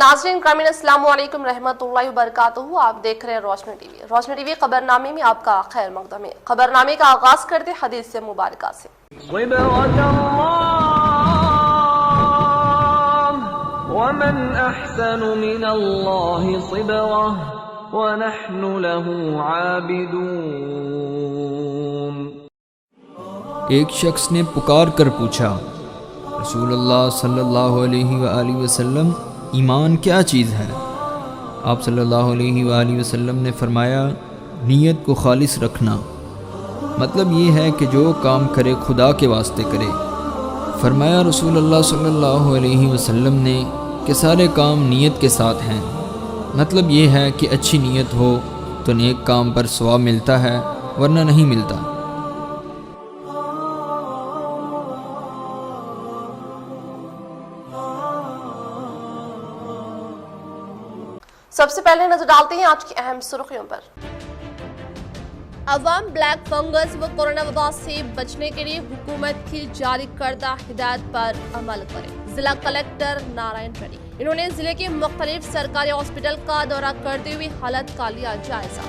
नाज़रीन ग्रामीण अस्सलाम वालेकुम रहमतुल्लाहि व बरकातुहू। आप देख रहे हैं रोशनी टीवी। रोशनी टीवी खबरनामे में आपका खैर मकदम है। खबरनामे का आगाज करते हदीस से मुबारका से। ومن أحسن من الله صبرا ونحن له عابدون۔ ایک شخص نے پکار کر پوچھا، رسول اللہ صلی اللہ علیہ وآلہ وسلم، ایمان کیا چیز ہے؟ آپ صلی اللہ علیہ وآلہ وسلم نے فرمایا، نیت کو خالص رکھنا، مطلب یہ ہے کہ جو کام کرے خدا کے واسطے کرے۔ فرمایا رسول اللہ صلی اللہ علیہ وسلم نے کہ سارے کام نیت کے ساتھ ہیں، مطلب یہ ہے کہ اچھی نیت ہو تو نیک کام پر ثواب ملتا ہے ورنہ نہیں ملتا۔ سب سے پہلے نظر ڈالتے ہیں آج کی اہم سرخیوں پر۔ عوام بلیک فنگس و کورونا وبا سے بچنے کے لیے حکومت کی جاری کردہ ہدایت پر عمل کریں۔ ضلع کلکٹر نارائن ریڈی، انہوں نے ضلع کے مختلف سرکاری ہاسپٹل کا دورہ کرتے ہوئے حالت کا لیا جائزہ۔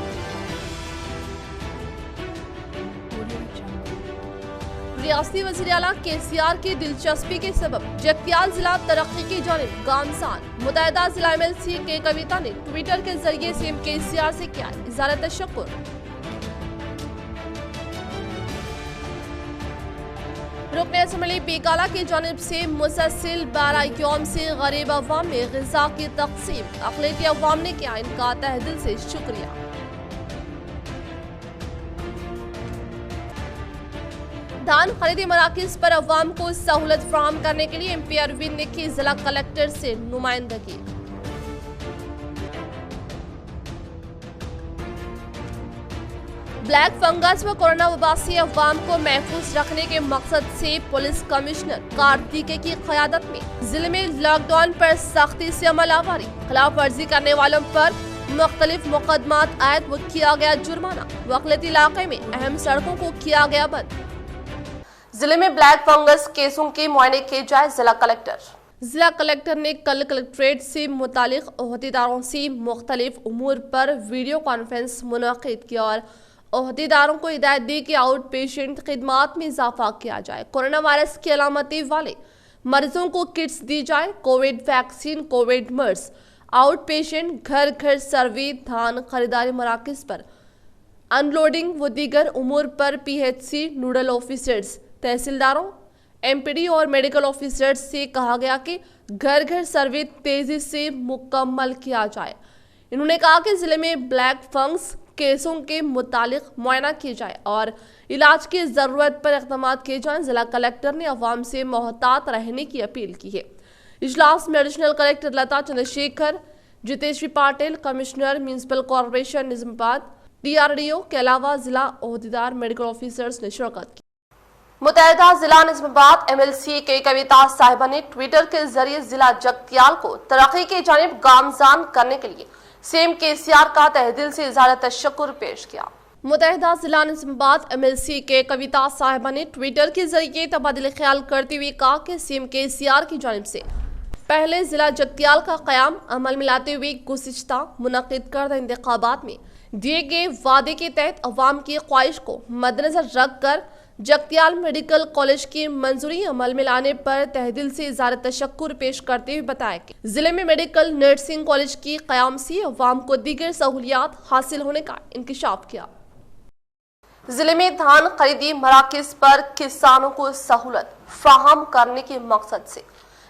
ریاستی وزیر اعلیٰ KCR کی دلچسپی کے سبب جگتیال ضلع ترقی کی جانب گامزن۔ متحدہ ضلع MLC کے کویتا نے ٹویٹر کے ذریعے CM KCR سے کیا اظہار تشکر۔ رکن اسمبلی بیکالہ کی جانب سے مسلسل 12 یوم سے غریب عوام میں غذا کی تقسیم، اقلیتی عوام نے کیا ان کا تہ دل سے شکریہ۔ دھان خریدی مراکز پر عوام کو سہولت فراہم کرنے کے لیے MP اروند نے کی ضلع کلکٹر سے نمائندگی۔ بلیک فنگس و کورونا وبا سے عوام کو محفوظ رکھنے کے مقصد سے پولیس کمشنر کارتیکے کی قیادت میں ضلع میں لاک ڈاؤن پر سختی سے عمل آوری، خلاف ورزی کرنے والوں پر مختلف مقدمات عائد و کیا گیا جرمانہ، اقلیتی علاقے میں اہم سڑکوں کو کیا گیا بند۔ ضلع میں بلیک فنگس کیسوں کے معائنے کیے جائے، ضلع کلکٹر۔ ضلع کلکٹر نے کل کلکٹریٹ سے متعلق عہدیداروں سے مختلف امور پر ویڈیو کانفرنس منعقد کی اور عہدیداروں کو ہدایت دی کہ آؤٹ پیشنٹ خدمات میں اضافہ کیا جائے، کورونا وائرس کی علامتیں والے مریضوں کو کٹس دی جائے، کووڈ ویکسین، کووڈ مرض، آؤٹ پیشنٹ گھر گھر سروے، دھان خریداری مراکز پر ان لوڈنگ و دیگر امور پر PHC نوڈل آفیسرز، تحصیلداروں، MPD اور میڈیکل آفیسرز سے کہا گیا کہ گھر گھر سروے تیزی سے مکمل کیا جائے۔ انہوں نے کہا کہ ضلع میں بلیک فنگس کیسوں کے متعلق معائنہ کیے جائے اور علاج کی ضرورت پر اقدامات کیے جائیں۔ ضلع کلکٹر نے عوام سے محتاط رہنے کی اپیل کی ہے۔ اجلاس میں additional collector Lata Chandrashekhar, Jiteshwari Patil, commissioner municipal corporation Nizamabad, DRDO کے علاوہ ضلع عہدیدار، میڈیکل آفیسرز نے شرکت کی۔ متحدہ ضلع نظام آباد MLC کے کویتا صاحبہ نے ٹویٹر کے ذریعے ضلع جگتیال کو ترقی کی جانب گامزن کرنے کے لیے CM KCR کا تہ دل سے اظہار تشکر پیش کیا۔ متحدہ ضلع نظام آباد MLC کے کویتا صاحبہ نے ٹویٹر کے ذریعے تبادلہ خیال کرتے ہوئے کہا کہ CM KCR کی جانب سے پہلے ضلع جگتیال کا قیام عمل میں لاتے ہوئے گزشتہ منعقد کردہ انتخابات میں دیے گئے وعدے کے تحت عوام کی خواہش کو مد نظر رکھ کر جگتیال میڈیکل کالج کی منظوری عمل میں لانے پر تہ دل سے اظہار تشکر پیش کرتے ہوئے بتایا کہ ضلع میں میڈیکل نرسنگ کالج کی قیام سے عوام کو دیگر سہولیات حاصل ہونے کا انکشاف کیا۔ ضلع میں دھان خریدی مراکز پر کسانوں کو سہولت فراہم کرنے کے مقصد سے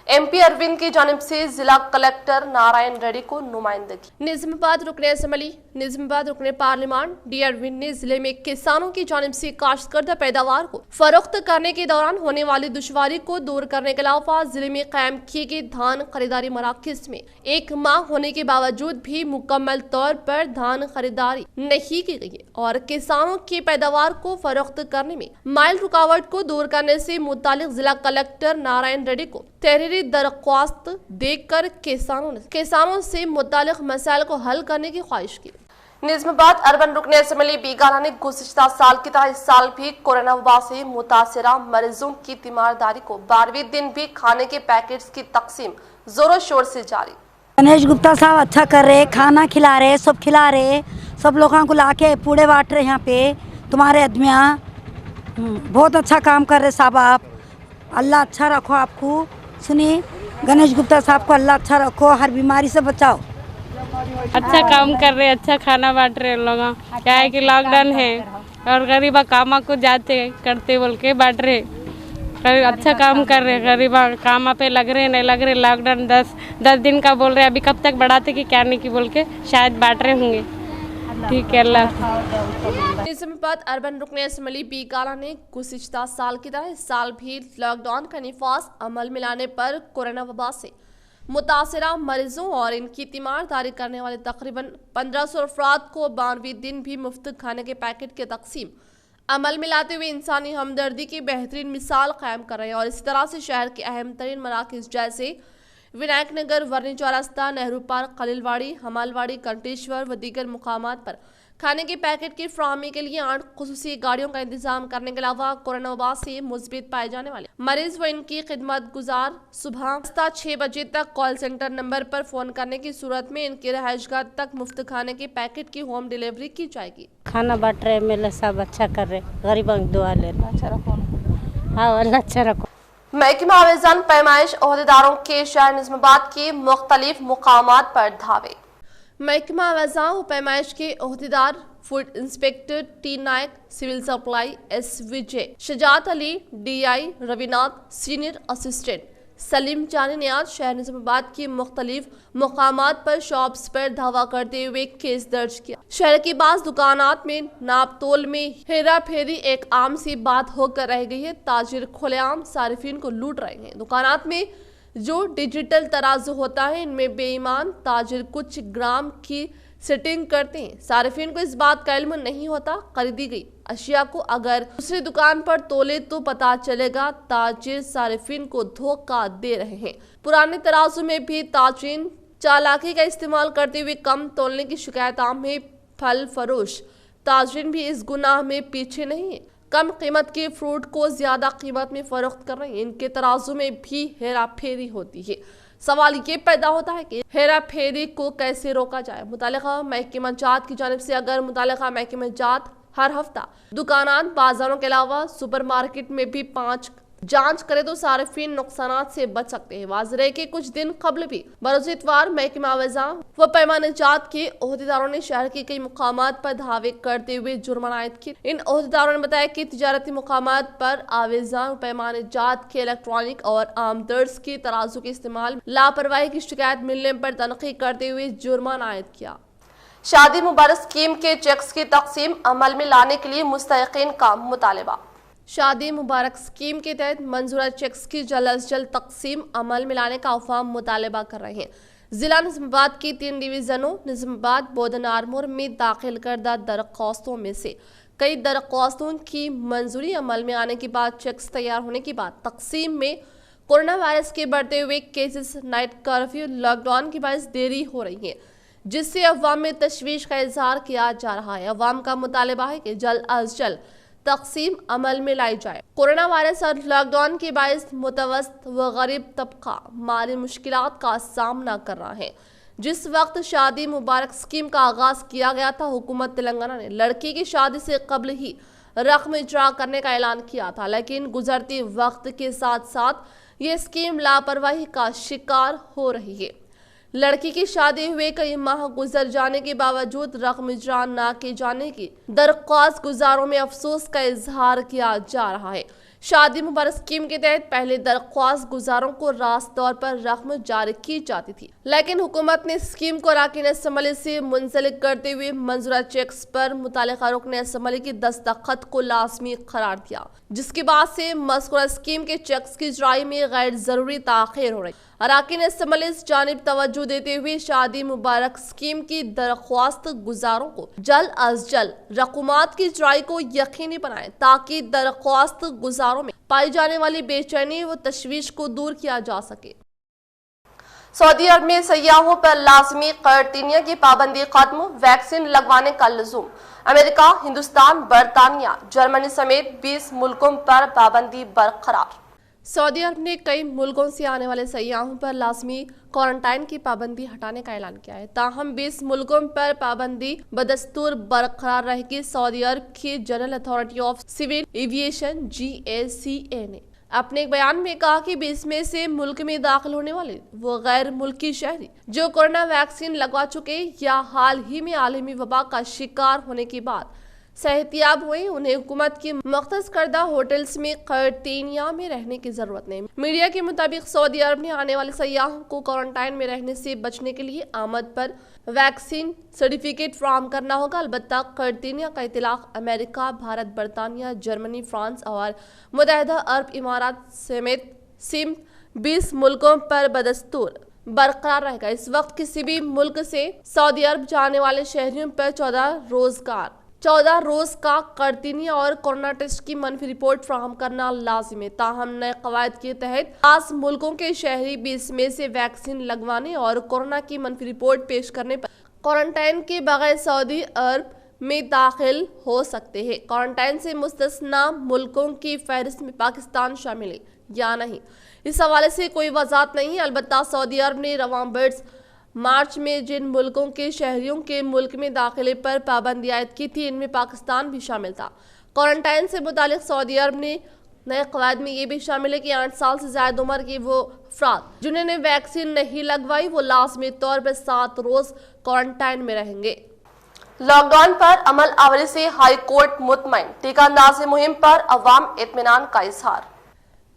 MP اروند کی جانب سے ضلع کلکٹر نارائن ریڈی کو نمائندگی۔ نظام آباد رکن اسمبلی، نظام آباد رکن پارلیمان D اروند نے ضلع میں کسانوں کی جانب سے کاشت کردہ پیداوار کو فروخت کرنے کے دوران ہونے والی دشواری کو دور کرنے کے علاوہ ضلع میں قائم کیے گئے دھان خریداری مراکز میں 1 ماہ ہونے کے باوجود بھی مکمل طور پر دھان خریداری نہیں کی گئی اور کسانوں کی پیداوار کو فروخت کرنے میں مائل رکاوٹ کو دور کرنے سے متعلق ضلع کلکٹر نارائن ریڈی کو تحریری درخواست دے کر کسانوں سے متعلق مسائل کو حل کرنے کی خواہش کی۔ نظام آباد اربن رکن اسمبلی بیگالہ نے گزشتہ سال کی طرح اس سال بھی کورونا وبا سے متاثرہ مریضوں کی تیمارداری کو 12ویں دن بھی کھانے کے پیکٹس کی تقسیم زور و شور سے جاری۔ गणेश गुप्ता साहब अच्छा कर रहे, खाना खिला रहे, सब खिला रहे, सब लोगों को लाके पूड़े बांट रहे यहाँ पे तुम्हारे आदमियाँ। बहुत अच्छा काम कर रहे साहब आप, अल्लाह अच्छा रखो आपको। सुनिए गणेश गुप्ता साहब को अल्लाह अच्छा रखो, हर बीमारी से बचाओ। अच्छा काम कर रहे, अच्छा खाना बांट रहे लोग। क्या है कि लॉकडाउन है और गरीबा कामा को जाते करते बोल के बांट रहे। अच्छा काम कर रहे, गरीबा कामा पे लग रहे नहीं लग रहे। लॉकडाउन 10 दिन का बोल रहे, अभी कब तक बढ़ाते कि क्या नहीं की बोल के शायद बांट रहे होंगे। ठीक है, अल्लाह। निजामाबाद अर्बन रुकने असम्बली बी काला ने गुज़िश्ता साल की तरह इस साल भी लॉकडाउन का नफाज अमल में लाने पर कोरोना वबा से मुतासरा मरीजों और इनकी तीमारदारी करने वाले तकरीबन 1500 अफराद को 92 दिन भी मुफ्त खाने के पैकेट की तकसीम अमल में लाते हुए इंसानी हमदर्दी की बेहतरीन मिसाल कायम कर रहे हैं। और इसी तरह से शहर के अहम तरीन मराकज़ जैसे विनायक नगर, वर्नी चौरास्ता, नेहरू पार्क, खलीलवाड़ी, हमालवाड़ी, कंटेश्वर व दीगर मुकामात पर खाने के पैकेट की फ्राहमी के लिए 8 खुसूसी गाड़ियों का इंतजाम करने के अलावा कोरोना वबा से मुस्बित पाए जाने वाले मरीज व इनकी खिदमत गुजार सुबह 6 बजे तक कॉल सेंटर नंबर पर फोन करने की सूरत में इनके रहायशगाह तक मुफ्त खाने के पैकेट की होम डिलीवरी की जाएगी। खाना बांट रहे, मेले सब अच्छा कर रहे, गरीबों की दुआ ले रहे। अच्छा रखो, हाँ अल्लाह अच्छा रखो। महकमा आवेज़ान पैमाइश ओहदेदारों के शहर निजामाबाद के मुख्तलिफ मुकामात पर धावे। महकमा आवेज़ान व पैमाइश के ओहदेदार food inspector T Nayak, civil supply S Vijay, Shujaat Ali DI, Ravinath senior assistant, Salim Chani ने आज शहर निजामाबाद की मुख्तलिफ मुकामात पर शॉप्स पर धावा करते हुए केस दर्ज किया। शहर की बाज़ दुकानात में नाप तोल में हेरा फेरी एक आम सी बात होकर रह गई है। ताजिर खुलेआम सारिफिन को लूट रहे हैं। दुकानात में जो डिजिटल तराजू होता है, इनमें बेईमान ताजिर कुछ ग्राम की सेटिंग करते हैं। सारिफिन को इस बात का इल्म नहीं होता, खरीदी गई अशिया को अगर दूसरी दुकान पर तोले तो पता चलेगा ताजिर सारिफिन को धोखा दे रहे हैं। पुराने तराजू में भी ताजिर चालाकी का इस्तेमाल करते हुए कम तोलने की शिकायत आम है। फल फरोश ताजिर भी इस गुनाह में पीछे नहीं है। कम कीमत के फ्रूट को ज्यादा कीमत में फरोख्त कर रहे हैं। इनके तराजू में भी हेरा फेरी होती है। सवाल ये पैदा होता है कि हेरा फेरी को कैसे रोका जाए। मुतालिका महकमा जात की जानिब से अगर मुतालिका महकमा जात हर हफ्ता दुकानात, बाजारों के अलावा सुपरमार्केट में भी 5 जांच करे तो सारिफीन नुकसानात से बच सकते हैं। वाज़ेह के कुछ दिन कबल भी बरोज़ इतवार महकमा आवेज़ान व पैमाने जात के ओहदेदारों ने शहर के कई मुकामात पर धावे करते हुए जुर्माना आयद किए। इन ओहदेदारों ने बताया कि तिजारती मुकामात पर आवेज़ान व पैमाने जात के इलेक्ट्रॉनिक और आमदर्ज के तराजू के इस्तेमाल लापरवाही की शिकायत मिलने पर तनक़ीद करते हुए जुर्माना आयद किया। शादी मुबारक स्कीम के चेक्स की तकसीम अमल में लाने के लिए मुस्तहिक़ीन का मुतालबा। शादी मुबारक स्कीम के तहत मंजूरा चेक्स की जल्द अज जल्द तकसीम अमल में लाने का अवाम मुतालबा कर रहे हैं। जिला निजामाबाद की 3 डिवीजनों निजामाबाद, बोधन, आरमोर में दाखिल करदा दरख्वास्तों में से कई दरख्वास्तों की मंजूरी अमल में आने के बाद चेक्स तैयार होने के बाद तकसीम में कोरोना वायरस के बढ़ते हुए केसेस, नाइट कर्फ्यू, लॉकडाउन की बायस देरी हो रही है, जिससे अवाम में तशवीश का इजहार किया जा रहा है। अवाम का मुतालबा है कि जल्द अज जल्द तकसीम अमल में लाई जाए। कोरोना वायरस और लॉकडाउन के बायस मुतवस्सित व गरीब तबका माली मुश्किलात का सामना कर रहा है। जिस वक्त शादी मुबारक स्कीम का आगाज किया गया था, हुकूमत तेलंगाना ने लड़की की शादी से कबल ही रकम इजरा करने का ऐलान किया था, लेकिन गुजरते वक्त के साथ साथ ये स्कीम लापरवाही का शिकार हो रही है। लड़की की शादी हुए कई माह गुजर जाने के बावजूद रकम इजरा न किए जाने की दरख्वास्त गुजारों में अफसोस का इजहार किया जा रहा है। शादी मुबारक स्कीम के तहत पहले दरख्वास्त गुजारों को रास्त तौर पर रकम जारी की जाती थी, लेकिन हुकूमत ने स्कीम को अरकान असम्बली से मुंसलिक करते हुए मंजूरा चेक्स पर मुतालिका रुकन असम्बली की दस्तखत को लाजमी करार दिया, जिसके बाद से मज़कूरा स्कीम के चेक्स की इजराई में गैर जरूरी ताख़ीर हो रही। अरकान असम्बली इस जानिब तवज्जो देते हुए शादी मुबारक स्कीम की दरख्वास्त गुजारों को जल्द अज जल्द रकूमात की इजराई को यकीनी बनाएं, ताकि दरख्वास्त गुजारों में पाई जाने वाली बेचैनी व तशवीश को दूर किया जा सके। सऊदी अरब में सयाहों पर लाजमी क्वारंटीन की पाबंदी खत्म, वैक्सीन लगवाने का लज़ूम। अमेरिका, हिंदुस्तान, बरतानिया, जर्मनी समेत 20 मुल्कों पर पाबंदी बरकरार। सऊदी अरब ने कई मुल्कों से आने वाले सयाहों पर लाजमी क्वारंटाइन की पाबंदी हटाने का ऐलान किया है। ताहम 20 मुल्कों पर पाबंदी बदस्तूर बरकरार रहेगी। सऊदी अरब की General Authority of Civil Aviation GACA ने अपने एक बयान में कहा कि 20 में से मुल्क में दाखिल होने वाले वो गैर मुल्की शहरी जो कोरोना वैक्सीन लगवा चुके या हाल ही में आलमी वबा का शिकार होने के बाद सेहतियाब हुए, उन्हें हुकूमत की मख्तस करदा होटल्स में क्वारंटीनिया में रहने की जरूरत नहीं। मीडिया के मुताबिक सऊदी अरब ने आने वाले सयाहों को क्वारंटाइन में रहने से बचने के लिए आमद पर वैक्सीन सर्टिफिकेट फराहम करना होगा। अलबत्ता क्वारंटीनिया का इतलाक अमेरिका, भारत, बरतानिया, जर्मनी, फ्रांस और मुत्तहिदा अरब इमारात समेत सिम 20 मुल्कों पर बदस्तूर बरकरार रहेगा। इस वक्त किसी भी मुल्क से सऊदी अरब जाने वाले शहरियों पर 14 रोज का क्वारंटीनिया और कोरोना टेस्ट की मनफी रिपोर्ट फराहम करना लाजिम है। ताहम नए कवायद के तहत 5 मुल्कों के शहरी 20 में से वैक्सीन लगवाने और कोरोना की मनफी रिपोर्ट पेश करने पर क्वारंटाइन के बगैर सऊदी अरब में दाखिल हो सकते हैं। क्वारंटाइन से मुस्तस्ना मुल्कों की फहरिस्त में पाकिस्तान शामिल है या नहीं, इस हवाले से कोई वजाहत नहीं है। अलबत्ता सऊदी अरब ने रवां बर्स मार्च में जिन मुल्कों के शहरियों के मुल्क में दाखिले पर पाबंदी आयद की थी, इनमें पाकिस्तान भी शामिल था। क्वारंटाइन से मुतालिक सऊदी अरब ने नए कवायद में ये भी शामिल है कि 8 साल से ज्यादा उम्र के वो अफराद जिन्होंने वैक्सीन नहीं लगवाई वो लाजमी तौर पर 7 रोज क्वारंटाइन में रहेंगे। लॉकडाउन पर अमल आवरी से हाई कोर्ट मुतमईन, टीका अंदाज़ी मुहिम पर अवाम इत्मीनान का इजहार।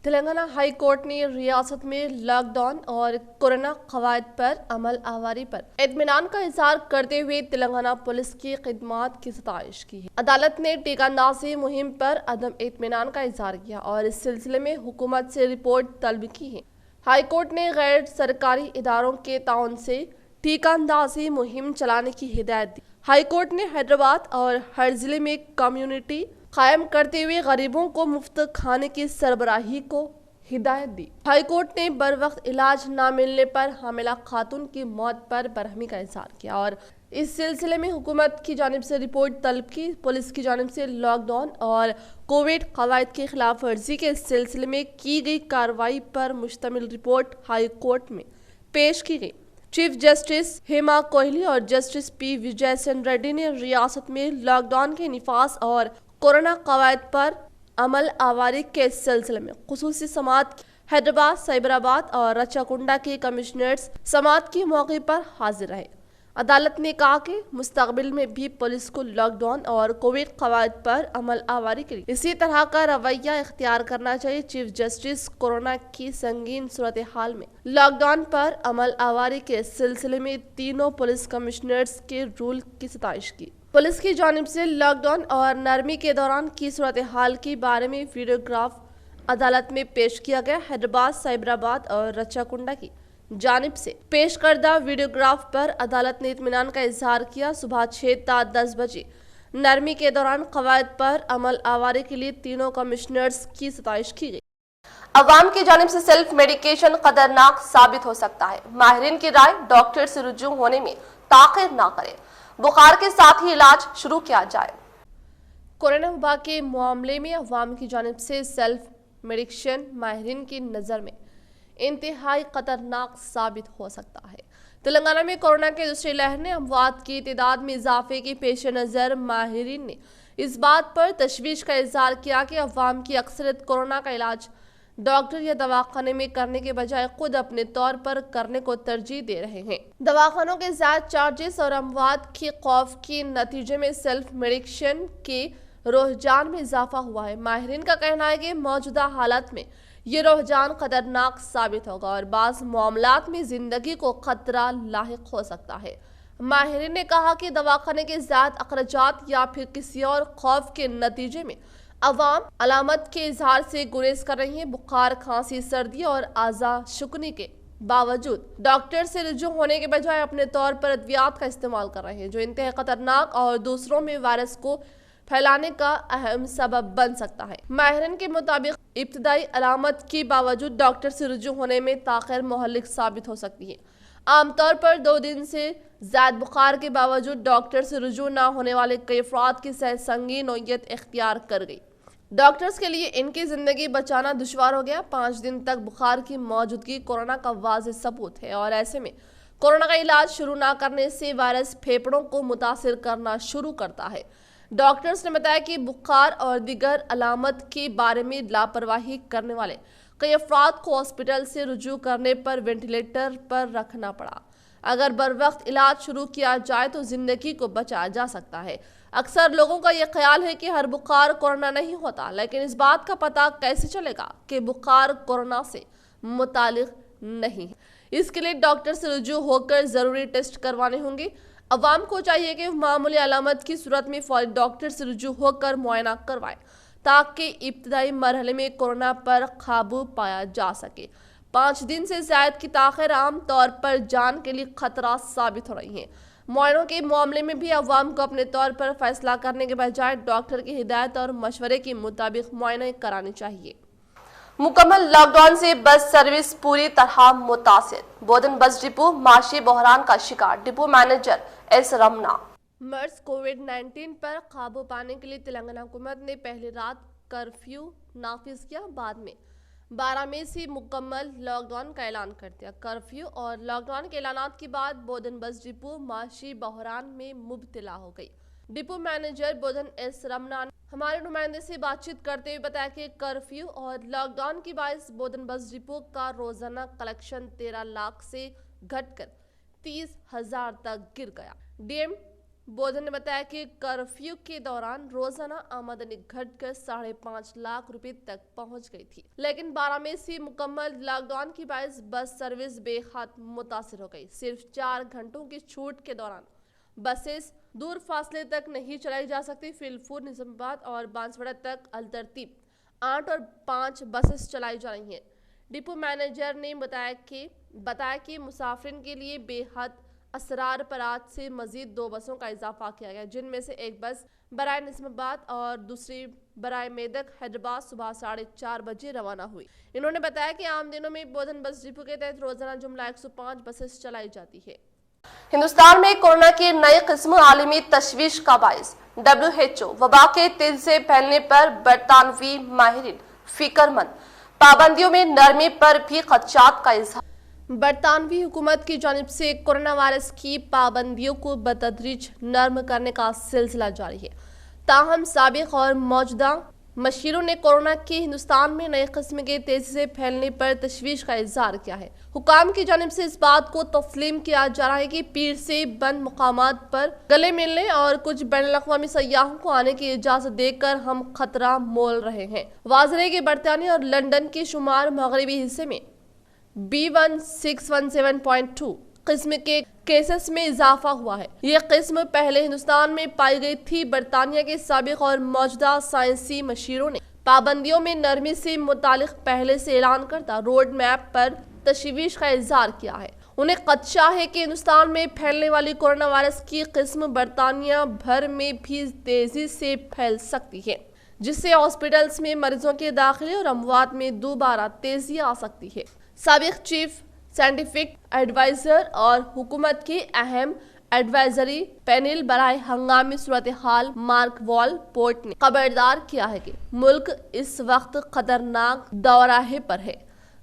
तेलंगाना हाई कोर्ट ने रियासत में लॉकडाउन और कोरोना कवायद पर अमल आवारी पर इत्मीनान का इजहार करते हुए तेलंगाना पुलिस की खिदमात की सताइश की है। अदालत ने टीका अंदाज़ी मुहिम पर अदम इत्मीनान का इजहार किया और इस सिलसिले में हुकूमत से रिपोर्ट तलब की है। हाई कोर्ट ने गैर सरकारी इदारों के ताउन से टीका अंदाज़ी मुहिम चलाने की हिदायत दी। हाई कोर्ट ने हैदराबाद और हर जिले में कम्युनिटी कायम करते हुए गरीबों को मुफ्त खाने की सरबराही को हिदायत दी। हाई कोर्ट ने बर वक्त इलाज न मिलने पर हामिला खातून की मौत पर बरहमी का इजहार किया और इस सिलसिले में हुकूमत की जानिब से रिपोर्ट तलब की। पुलिस की जानिब से लॉकडाउन और कोविड कवायद के खिलाफ वर्जी के सिलसिले में की गई कार्रवाई पर मुश्तमिल रिपोर्ट हाई कोर्ट में पेश की गई। चीफ जस्टिस हेमा कोहली और जस्टिस P विजयसेन रेड्डी ने रियासत में लॉकडाउन के निफाज और कोरोना कवायद पर अमल आवारी के सिलसिले में खुसूसी समात हैदराबाद, साइबराबाद और रचाकुंडा के कमिश्नर्स समात के मौके पर हाजिर रहे। अदालत ने कहा कि मुस्तकबिल में भी पुलिस को लॉकडाउन और कोविड कवायद पर अमल आवारी के लिए इसी तरह का रवैया इख्तियार करना चाहिए। चीफ जस्टिस कोरोना की संगीन सूरत हाल में लॉकडाउन पर अमल आवारी के सिलसिले में तीनों पुलिस कमिश्नर्स के रूल की सताइश की। पुलिस की जानिब से लॉकडाउन और नरमी के दौरान की सूरत हाल के बारे में वीडियोग्राफ अदालत में पेश किया गया। हैदराबाद, साइबराबाद और रचाकुंडा की जानिब से पेश करदा वीडियोग्राफ पर अदालत ने इत्मीनान का इजहार किया। सुबह 6 ता 10 बजे नरमी के दौरान कवायद पर अमल आवारी के लिए तीनों कमिश्नर्स की सताइश की गई। अवाम की जानिब से सेल्फ मेडिकेशन खतरनाक साबित हो सकता है। माहिरीन की राय, डॉक्टर से रुजू होने में ताखिर ना करें, बुखार के साथ ही इलाज शुरू किया जाए। कोरोना वबा के मामले में अवाम की जानिब से सेल्फ मेडिकेशन माहिरीन की नज़र में इंतहाई खतरनाक साबित हो सकता है। तेलंगाना में कोरोना के दूसरी लहर ने अमवात की तादाद में इजाफे के पेश नज़र माहिरीन ने इस बात पर तशवीश का इजहार किया कि अवाम की अक्सरियत कोरोना का इलाज डॉक्टर या दवाखाने में करने के बजाय खुद अपने तौर पर करने को तरजीह दे रहे हैं। दवाखानों के ज्यादा चार्जेस और अमवात के खौफ के नतीजे में सेल्फ मेडिकेशन के रुझान में इजाफा हुआ है। माहिरीन का कहना है कि मौजूदा हालत में ये रुझान खतरनाक साबित होगा और बाज़ मामलात में जिंदगी को खतरा लाहिक हो सकता है। माहिरीन ने कहा कि दवाखाने के ज्यादा अखराजात या फिर किसी और खौफ के नतीजे में अवाम अलामत के इजहार से गुरेज कर रही है। बुखार, खांसी, सर्दी और आज़ा शुकनी के बावजूद डॉक्टर से रुजू होने के बजाय अपने तौर पर अद्वियात का इस्तेमाल कर रहे हैं, जो इंतहाई खतरनाक और दूसरों में वायरस को फैलाने का अहम सबब बन सकता है। माहिरीन के मुताबिक इब्तदाई अलामत के बावजूद डॉक्टर से रुजू होने में ताख़िर मुहल्लिक साबित हो सकती है। आमतौर पर 2 दिन से ज़्यादा बुखार के बावजूद डॉक्टर से रुजू न होने वाले कई अफराद की सेहत संगीन नौयत इख्तियार कर गई। डॉक्टर्स के लिए इनकी जिंदगी बचाना दुश्वार हो गया। 5 दिन तक बुखार की मौजूदगी कोरोना का वाज़ेह सबूत है और ऐसे में कोरोना का इलाज शुरू ना करने से वायरस फेफड़ों को मुतासिर करना शुरू करता है। डॉक्टर्स ने बताया कि बुखार और दीगर अलामत के बारे में लापरवाही करने वाले कई अफराद को हॉस्पिटल से रुजू करने पर वेंटिलेटर पर रखना पड़ा। अगर बरवक्त इलाज शुरू किया जाए तो जिंदगी को बचाया जा सकता है। अक्सर लोगों का यह ख्याल है कि हर बुखार कोरोना नहीं होता, लेकिन इस बात का पता कैसे चलेगा कि बुखार कोरोना से मुतालिक नहीं है। इसके लिए डॉक्टर से रुजू होकर जरूरी टेस्ट करवाने होंगे। अवाम को चाहिए कि मामूली अलामत की सूरत में फौरी डॉक्टर से रुजू होकर मुआयना करवाएं ताकि इब्तदाई मरहले में कोरोना पर काबू पाया जा सके। 5 दिन से ज़ायद की ताख़ीर आम तौर पर जान के लिए खतरा साबित हो रही है। मुआयनों के मामले में भी अवाम को अपने तौर पर फैसला करने के बजाय डॉक्टर की हिदायत और मशवरे के मुताबिक मुआयने कराने चाहिए। मुकम्मल लॉकडाउन से बस सर्विस पूरी तरह मुतासिर। बोधन बस डिपो माशी बहरान का शिकार, डिपो मैनेजर एस रमना। मर्स कोविड-19 पर काबू पाने के लिए तेलंगाना हुकूमत ने पहली रात कर्फ्यू नाफिज किया, बाद में 12 मई से मुकम्मल लॉकडाउन का ऐलान कर दिया। कर्फ्यू और लॉकडाउन के ऐलानात के बाद बोधन बस डिपो माशी बहरान में मुब्तला हो गई। डिपो मैनेजर बोधन एस रमना हमारे नुमाइंदे से बातचीत करते हुए बताया कि कर्फ्यू और लॉकडाउन की बाइस बोधन बस डिपो का रोजाना कलेक्शन 13 लाख से घटकर 30,000 तक गिर गया। डीएम बोधन ने बताया कि कर्फ्यू के दौरान रोजाना आमदनी घटकर 5.5 लाख रुपए तक पहुंच गई थी, लेकिन 12 मई से मुकम्मल लॉकडाउन की बाइस बस सर्विस बेहद मुतासिर हो गई। सिर्फ 4 घंटों की छूट के दौरान बसेस दूर फासले तक नहीं चलाई जा सकती। फिलपुर, निजामाबाद और बांसवाड़ा तक अलतरतीब 8 और 5 बसेस चलाई जा रही हैं। डिपो मैनेजर ने बताया कि मुसाफिर के लिए बेहद असरार पर आज से मजीद 2 बसों का इजाफा किया गया, जिनमें से एक बस बराए निजामाबाद और दूसरी बराए मेदक हैदराबाद सुबह 4:30 बजे रवाना हुई। इन्होंने बताया कि आम दिनों में बोधन बस डिपो के तहत रोजाना जुमला 105 बसेस चलाई जाती है। हिंदुस्तान में कोरोना की नई किस्म आलमी तशवीश का बाइस। WHO वबा के तेजी से फैलने पर बरतानवी माहिरीन फिक्रमंद, पाबंदियों में नरमी पर भी खदशात का इजहार। बरतानवी हुकूमत की जानिब से कोरोना वायरस की पाबंदियों को बतदरीज नरम करने का सिलसिला जारी है। ताहम साबिक और मौजूदा मशीरों ने कोरोना के हिंदुस्तान में नई किस्म के तेजी से फैलने पर तशवीश का इजहार किया है। हुकाम की जानिब से इस बात को तस्लीम किया जा रहा है कि पीर से बंद मुकामात पर गले मिलने और कुछ बैनुल-अक़वामी सयाहों को आने की इजाजत देकर हम खतरा मोल रहे हैं। वाज़ेह है कि बरतानिया और लंदन के शुमार मगरबी हिस्से में B1617.2 किस्म के केसेस में इजाफा हुआ है। यह किस्म पहले हिंदुस्तान में पाई गई थी। बरतानिया के साबिक और मौजूदा साइंसी मशीरों ने पाबंदियों में नरमी से मुतालिक पहले से ऐलान करता रोड मैप पर तशवीश का इजहार किया है। उन्हें खदशा है कि हिंदुस्तान में फैलने वाली कोरोना वायरस की किस्म बरतानिया भर में भी तेजी से फैल सकती है, जिससे हॉस्पिटल्स में मरीजों के दाखिले और अमवात में दोबारा तेजी आ सकती है। साबिक चीफ साइंटिफिक एडवाइजर और हुकूमत के अहम एडवाइजरी पैनल बराए हंगामी सूरत हाल मार्क वॉल पोर्ट ने खबरदार किया है कि मुल्क इस वक्त खतरनाक दौराहे पर है।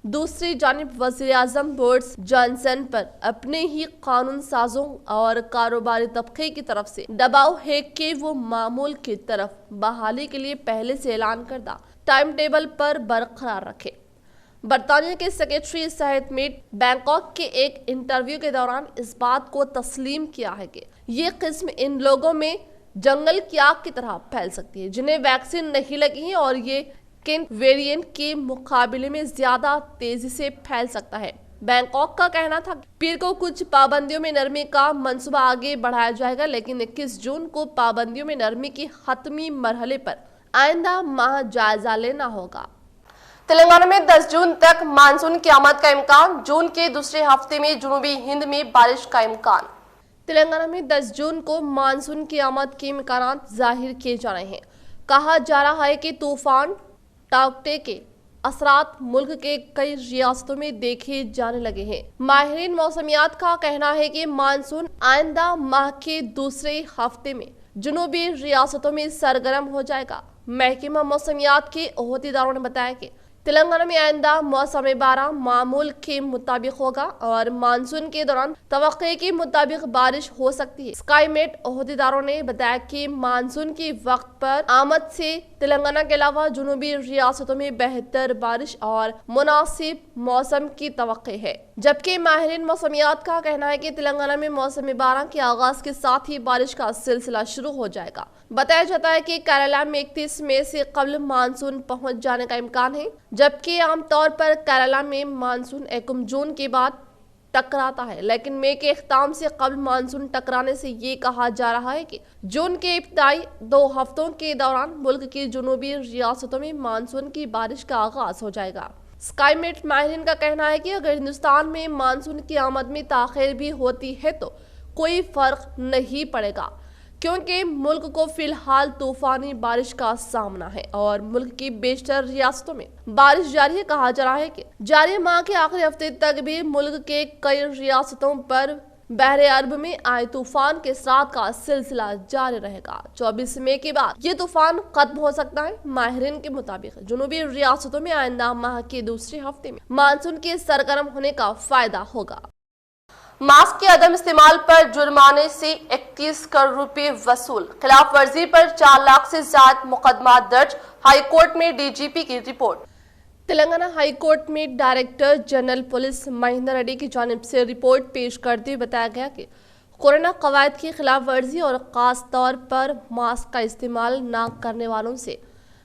दूसरी जानिब वज़ीर आज़म बोरिस जॉनसन पर अपने ही कानून साजों और कारोबारी तबके की तरफ से दबाव है कि वो मामूल की तरफ बहाली के लिए पहले से ऐलान करदा टाइम टेबल पर बरकरार रखे। बरतानिया के सेक्रेटरी सेहत मीट बैंकॉक के एक इंटरव्यू के दौरान इस बात को तस्लीम किया है कि ये किस्म इन लोगों में जंगल की आग की तरह फैल सकती है जिन्हें वैक्सीन नहीं लगी है और ये किन वेरिएंट के मुकाबले में ज्यादा तेजी से फैल सकता है। बैंकॉक का कहना था पीर को कुछ पाबंदियों में नरमी का मंसूबा आगे बढ़ाया जाएगा, लेकिन 21 जून को पाबंदियों में नरमी की हतमी मरहले पर आइंदा माह जायजा लेना होगा। तेलंगाना में 10 जून तक मानसून की आमद का इम्कान। जून के दूसरे हफ्ते में जुनूबी हिंद में बारिश का इम्कान। तेलंगाना में 10 जून को मानसून की आमद के इम्कान जाहिर किए जा रहे हैं। कहा जा रहा है कि तूफान टाउटे के असरात मुल्क के कई रियासतों में देखे जाने लगे हैं। माहिरीन मौसमियात का कहना है कि मानसून आइंदा माह के दूसरे हफ्ते में जुनूबी रियासतों में सरगर्म हो जाएगा। महकमा मौसमियात के अहदेदारों ने बताया कि तेलंगाना में आइंदा मौसम बारा मामूल के मुताबिक होगा और मानसून के दौरान तवक्के के मुताबिक बारिश हो सकती है। स्काईमेट अहदेदारों ने बताया कि मानसून के वक्त पर आमद से तेलंगाना के अलावा जुनूबी रियासतों में बेहतर बारिश और मुनासिब मौसम की तवक्के है, जबकि माहिरीन मौसमियात का कहना है कि तेलंगाना में मौसम बारा के आगाज के साथ ही बारिश का सिलसिला शुरू हो जाएगा। बताया जाता है कि केरला में 31 मई से कबल मानसून पहुंच जाने का इम्कान है, जबकि आमतौर पर केरला में मानसून 1 जून के बाद टकराता है, लेकिन मई के इख्ताम से कबल मानसून टकराने से ये कहा जा रहा है कि जून के इब्तदाई 2 हफ्तों के दौरान मुल्क की जुनूबी रियासतों में मानसून की बारिश का आगाज हो जाएगा। स्काईमेट माहिरीन का कहना है कि अगर हिंदुस्तान में मानसून की आमद में ताखिर भी होती है तो कोई फर्क नहीं पड़ेगा, क्योंकि मुल्क को फिलहाल तूफानी बारिश का सामना है और मुल्क की बेशतर रियासतों में बारिश जारी है। कहा जा रहा है कि जारी माह के आखिरी हफ्ते तक भी मुल्क के कई रियासतों पर बहरे अरब में आए तूफान के असरात का सिलसिला जारी रहेगा। 24 मई के बाद ये तूफान खत्म हो सकता है। माहिरीन के मुताबिक जुनूबी रियासतों में आइंदा माह के दूसरे हफ्ते में मानसून के सरगर्म होने का फायदा होगा। मास्क के अदम इस्तेमाल पर जुर्माने से 31 करोड़ रुपए वसूल, खिलाफ वर्जी पर 4 लाख से ज्यादा मुकदमा दर्ज, हाई कोर्ट में डीजीपी की रिपोर्ट। तेलंगाना हाई कोर्ट में director general police Mahendra Reddy की जानिब से रिपोर्ट पेश करते हुए बताया गया कि कोरोना कवायद की खिलाफ वर्जी और खास तौर पर मास्क का इस्तेमाल न करने वालों से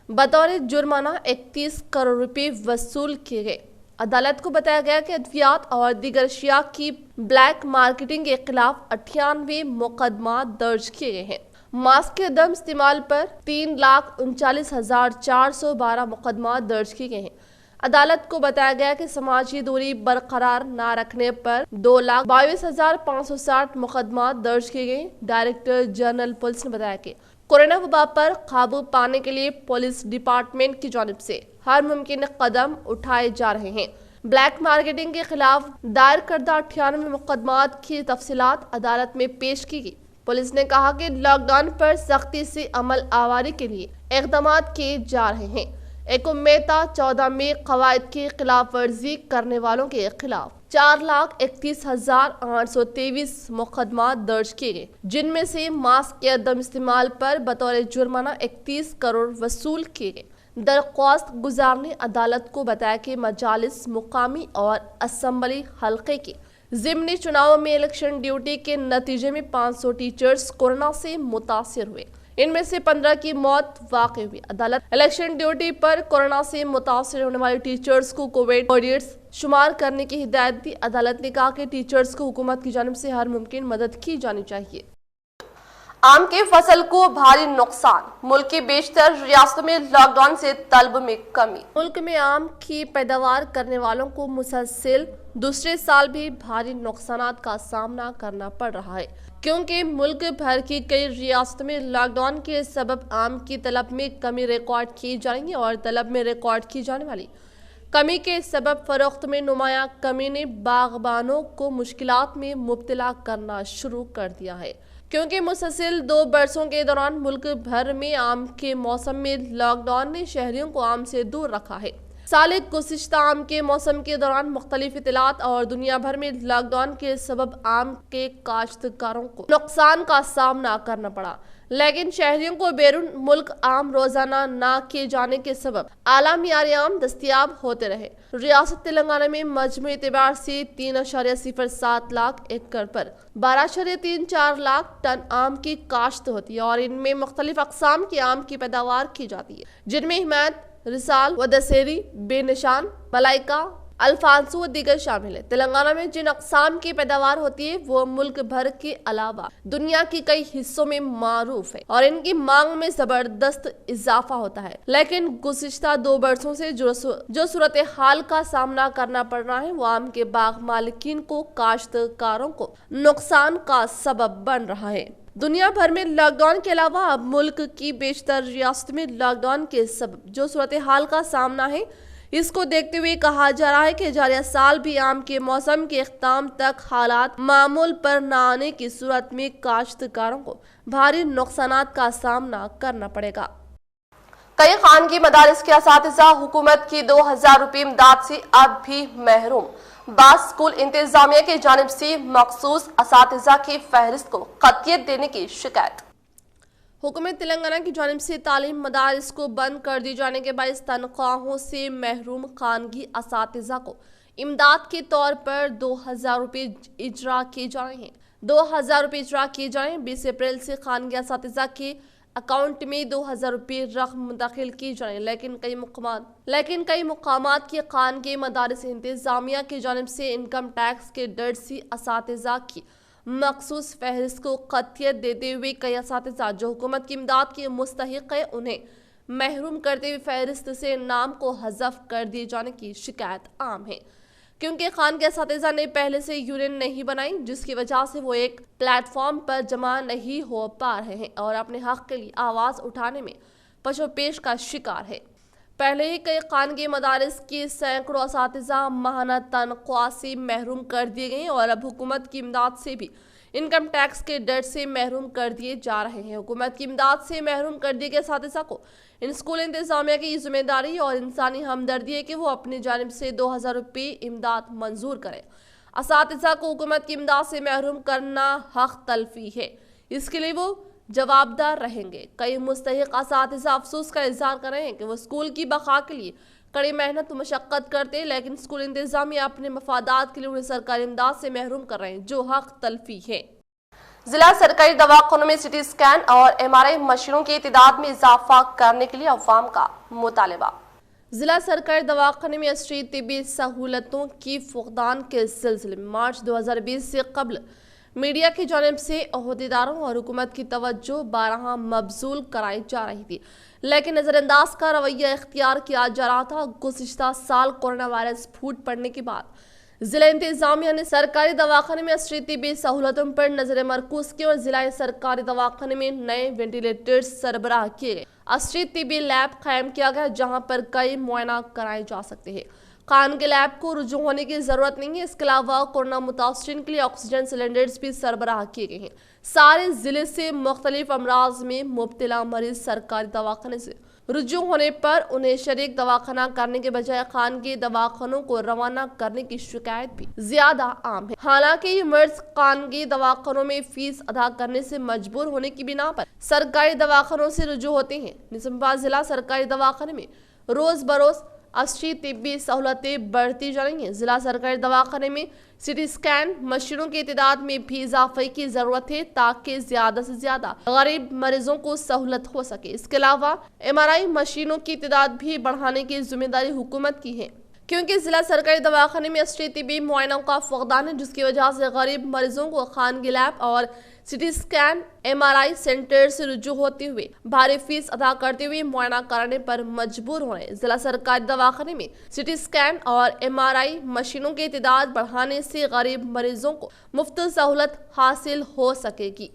बतौर जुर्माना 31 करोड़ रुपए वसूल किए गए। अदालत को बताया गया कि अद्वियात और दीगर अशिया की ब्लैक मार्केटिंग के खिलाफ 98 मुकदमा दर्ज किए गए हैं। मास्क के अदम इस्तेमाल पर 3,39,412 मुकदमा दर्ज किए गए हैं। अदालत को बताया गया कि समाजी दूरी बरकरार न रखने पर 2,22,560 मुकदमा दर्ज किए गए। डायरेक्टर जनरल पुलिस ने बताया कि कोरोना वबा पर काबू पाने के लिए पुलिस डिपार्टमेंट की जानिब से हर मुमकिन कदम उठाए जा रहे हैं। ब्लैक मार्केटिंग के खिलाफ दायर करदा 98 मुकदमात की तफसीलात अदालत में पेश की गई। पुलिस ने कहा कि लॉकडाउन पर सख्ती से अमल आवारी के लिए इक़दाम किए जा रहे हैं। 1 मई था 14 मई कवायद की खिलाफ वर्जी करने वालों के खिलाफ 4,31,823 मुकदमा दर्ज किए गए, जिनमें से मास्क के अदम इस्तेमाल पर बतौर जुर्माना 31 करोड़ वसूल किए गए। दरख्वास्त गुजार ने अदालत को बताया कि मजालिस मुकामी और असम्बली हल्के के ज़िमनी चुनाव में इलेक्शन ड्यूटी के नतीजे में 500 टीचर्स कोरोना से मुतासिर हुए। इनमें से 15 की मौत वाक़ हुई। अदालत इलेक्शन ड्यूटी पर कोरोना से मुतासिर होने वाले टीचर्स को कोविड वॉरियर्स शुमार करने की हिदायत दी। अदालत ने कहा कि टीचर्स को हुकूमत की जानिब से हर मुमकिन मदद की जानी चाहिए। आम की फसल को भारी नुकसान, मुल्क की बेशतर रियासतों में लॉकडाउन से तलब में कमी। मुल्क में आम की पैदावार करने वालों को मुसलसल दूसरे साल भी भारी नुकसानात का सामना करना पड़ रहा है, क्योंकि मुल्क भर की कई रियासतों में लॉकडाउन के सबब आम की तलब में कमी रिकॉर्ड की जाएंगी और तलब में रिकॉर्ड की जाने वाली कमी के सबब फरोख्त में नुमाया कमी ने बागबानों को मुश्किलात में मुब्तला करना शुरू कर दिया है, क्योंकि मुसलसल 2 बरसों के दौरान मुल्क भर में आम के मौसम में लॉकडाउन ने शहरियों को आम से दूर रखा है। साल गुज़िश्ता आम के मौसम के दौरान मुख्तलिफ इत्तलात और दुनिया भर में लॉकडाउन के सबब आम के काश्तकारों को नुकसान का सामना करना पड़ा, लेकिन शहरियों को बैरून मुल्क आम रोजाना ना किए जाने के सबब आला मियारी आम दस्तियाब होते रहे। रियासत तेलंगाना में मजमू एतबार से 3.07 लाख एकड़ पर 12.34 लाख टन आम की काश्त होती है और इनमें मुख्तलिफ अक़साम की आम की पैदावार की जाती है, जिनमें हिमायत, रिसाल व दशहरी, बेनिशान, मलाइका, अल्फांसो व दीगर शामिल है। तेलंगाना में जिन अक़साम की पैदावार होती है वो मुल्क भर के अलावा दुनिया के कई हिस्सों में मारूफ है और इनकी मांग में जबरदस्त इजाफा होता है, लेकिन गुज़िश्ता 2 बरसों से जो सूरत हाल का सामना करना पड़ रहा है वो आम के बाग मालिकीन को, काश्तकारों को नुकसान का सबब बन रहा है। दुनिया भर में लॉकडाउन के अलावा अब मुल्क की बेशतर रियासत में लॉकडाउन के सबब जो सूरत हाल का सामना है, इसको देखते हुए कहा जा रहा है कि जारिया साल भी आम के मौसम के इख्ताम तक हालात मामूल पर न आने की सूरत में काश्तकारों को भारी नुकसानात का सामना करना पड़ेगा। कई खानगी मदारिस के असातिज़ा हुकूमत की 2000 रुपये इमदाद से अब भी महरूम। बास स्कूल इंतजामिया की जानिब से मखसूस असातिज़ा की फहरिस्त को क़तियत देने की शिकायत। हुकूमत तेलंगाना की जानिब से तालीम मदारिस को बंद कर दी जाने के बायस तनख्वाहों से महरूम खानगी असातिज़ा को इमदाद के तौर पर 2000 रुपये इजरा किए जा रहे हैं। 2000 रुपये इजरा किए जा रहे हैं। 20 अप्रैल से खानगी असातिज़ा के अकाउंट में 2000 रुपये रकम मुंतकिल की जा रही है, लेकिन कई मुकामात की खानगी मदारिस इंतजामिया की जानिब से इनकम टैक्स के डर से असातिज़ा की मखसूस फहरिस्त को क़तियत देते हुए कई असातिज़ा जो हुकूमत की इमदाद के मुस्तहिक़ है उन्हें महरूम करते हुए फहरिस्त से नाम को हज़फ कर दिए जाने की शिकायत आम है, क्योंकि खान के असातिज़ा ने पहले से यूनियन नहीं बनाई, जिसकी वजह से वो एक प्लेटफॉर्म पर जमा नहीं हो पा रहे हैं और अपने हक़ के लिए आवाज़ उठाने में पशोपेश का शिकार है। पहले ही कई खानगी मदारिस की सैकड़ों असातिज़ा माहाना तनख्वाह से महरूम कर दिए गए और अब हुकूमत की इमदाद से भी इनकम टैक्स के डर से महरूम कर दिए जा रहे हैं। हुकूमत की इमदाद से महरूम कर दिए गए असातिज़ा को इन स्कूल इंतजामिया की जिम्मेदारी और इंसानी हमदर्दी है कि वो अपनी जानिब से 2000 रुपये इमदाद मंजूर करें। असातिज़ा को हुकूमत की इमदाद से महरूम करना हक़ तलफी है, इसके लिए वो जवाबदार रहेंगे। कई मुस्तहिक़ असातिज़ा अफसोस का इज़हार कर रहे हैं कि वो स्कूल की बका के लिए कड़ी मेहनत मशक्क़त करते हैं, लेकिन स्कूल इंतजामिया अपने मफादात के लिए उन्हें सरकारी इमदाद से महरूम कर रहे हैं, जो हक़ तलफी है। जिला सरकारी दवाखानों में सिटी स्कैन और MRI मशीनों की तादाद में इजाफा करने के लिए अवाम का मुतालबा। जिला सरकारी दवाखाने में अशरी तिब्बी सहूलतों की फुक़दान के सिलसिले में मार्च 2020 से कबल मीडिया की जानिब से अहदेदारों और हुकूमत की तवज्जो बारहा मबजूल कराई जा रही थी, लेकिन नज़रअंदाज का रवैया इख्तियार किया जा रहा था। गुज़िश्ता साल कोरोना वायरस फूट पड़ने के बाद जिला इंतजामिया ने सरकारी दवाखाने में अशरी तिब्बी सहूलतों पर नजर मरकूज की और जिला सरकारी दवाखाने में नए वेंटिलेटर्स सरबराह किए गए। अशरी तिब्बी लैब कायम किया गया जहां पर कई मुआयना कराए जा सकते हैं। खान के लैब को रुजू होने की जरूरत नहीं है। इसके अलावा कोरोना मुतासरीन के लिए ऑक्सीजन सिलेंडर्स भी सरबराह किए गए हैं। सारे जिले से मुख्तलिफ अमराज में मुब्तला मरीज सरकारी दवाखाने से रुजू होने पर उन्हें शरीक दवाखाना करने के बजाय खानगी दवाखानों को रवाना करने की शिकायत भी ज्यादा आम है। हालांकि ये मर्ज खानगी दवाखानों में फीस अदा करने से मजबूर होने की बिना पर सरकारी दवाखानों से रुजू होते हैं। निजामाबाद जिला सरकारी दवाखाने में रोज बरोज अशरी तिब्बी सहूलतें बढ़ती जा रही हैं। जिला सरकारी दवाखाने में सिटी स्कैन मशीनों की तादाद में भी इजाफे की जरूरत है ताकि ज्यादा से ज्यादा गरीब मरीजों को सहूलत हो सके। इसके अलावा MRI मशीनों की तादाद भी बढ़ाने की जिम्मेदारी हुकूमत की है, क्योंकि जिला सरकारी दवाखाने में अशरी तिब्बी मुआयनों का फुक़दान है, जिसकी वजह से गरीब मरीजों को खानगी लैब और सिटी स्कैन MRI सेंटर से रुजू होते हुए भारी फीस अदा करते हुए मुआयना कराने पर मजबूर हो रहे हैं। जिला सरकारी दवाखाने में सिटी स्कैन और MRI मशीनों की तादाद बढ़ाने से गरीब मरीजों को मुफ्त सहूलत हासिल हो सकेगी।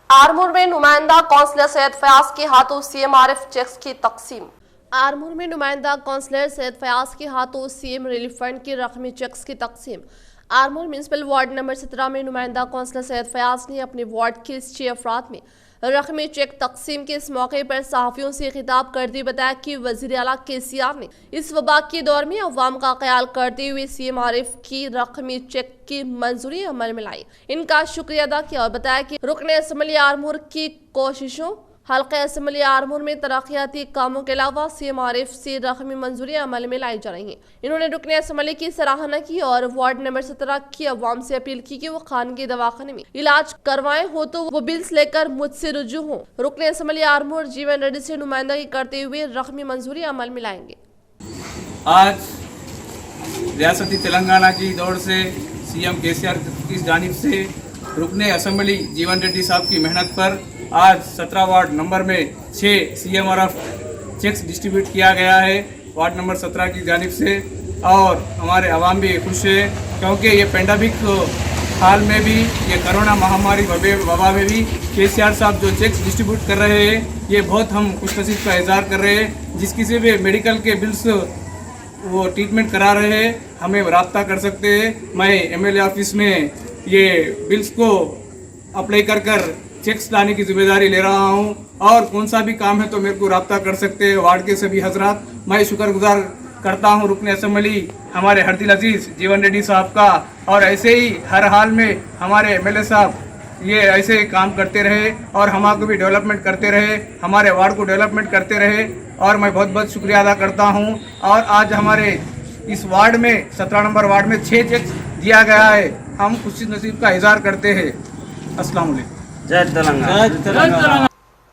आरमूर में नुमाइंदा कौंसलर सैयद फयाज के हाथों CMRF चेक्स की तकसीम। आरमूर में नुमाइंदा कौंसलर सैयद फयाज के हाथों CM रिलीफ फंड की रकमी चेक्स की तकसीम। आरमूर म्यूनसिपल वार्ड नंबर 17 में नुमाइंदा कौंसलर सैयद फयाज ने अपने वार्ड के 6 अफराद में रकमी चेक तकसीम के इस मौके पर सहाफ़ियों से खिताब करते हुए बताया कि वज़ीर आला KCR ने इस वबा के दौर में अवाम का ख्याल करते हुए CMRF की रकमी चेक की मंजूरी अमल में लाई। इनका शुक्रिया अदा किया और बताया कि रुकन असम्बली आरमूर की कोशिशों हल्का असम्बली आरमूर में तरक्याती कामों के अलावा CMRF से रकमी मंजूरी अमल में लाई जा रही हैं। इन्होंने रुकन असम्बली की सराहना की और वार्ड नंबर 17 की अवाम से अपील की कि वो खानगी दवाखाने में इलाज करवाए हो तो वो बिल्स लेकर मुझसे रुजू हो। रुकन असम्बली आरमूर जीवन रेड्डी से नुमाइंदगी करते हुए रकमी मंजूरी अमल में लाएंगे। आज रियासती तेलंगाना की दौड़ से CM KCR की जानिब से रुकने असम्बली जीवन रेड्डी साहब की मेहनत पर आज 17 वार्ड नंबर में 6 CMRF चेक्स डिस्ट्रीब्यूट किया गया है वार्ड नंबर 17 की जानिब से, और हमारे अवाम भी खुश है क्योंकि ये पेंडेमिक हाल में भी, ये कोरोना महामारी वबा में भी KCR साहब जो चेक्स डिस्ट्रीब्यूट कर रहे हैं ये बहुत हम खुशनसीब का इजहार कर रहे हैं। जिस किसी भी मेडिकल के बिल्स वो ट्रीटमेंट करा रहे हैं हमें रब्ता कर सकते हैं। मैं MLA ऑफिस में ये बिल्स को अप्लाई कर चेक्स लाने की जिम्मेदारी ले रहा हूँ और कौन सा भी काम है तो मेरे को रब्ता कर सकते हैं वार्ड के सभी हजरात। मैं शुक्रगुजार करता हूँ रुकने असम्बली हमारे हरदिल अजीज जीवन रेड्डी साहब का, और ऐसे ही हर हाल में हमारे एमएलए साहब ये ऐसे काम करते रहे और हमारे को भी डेवलपमेंट करते रहे, हमारे वार्ड को डेवलपमेंट करते रहे, और मैं बहुत बहुत शुक्रिया अदा करता हूँ। और आज हमारे इस वार्ड में 17 नंबर वार्ड में 6 चेक दिया गया है, हम खुशी नसीब का इजहार करते हैं। अस्सलाम वालेकुम। जय तेलंगाना।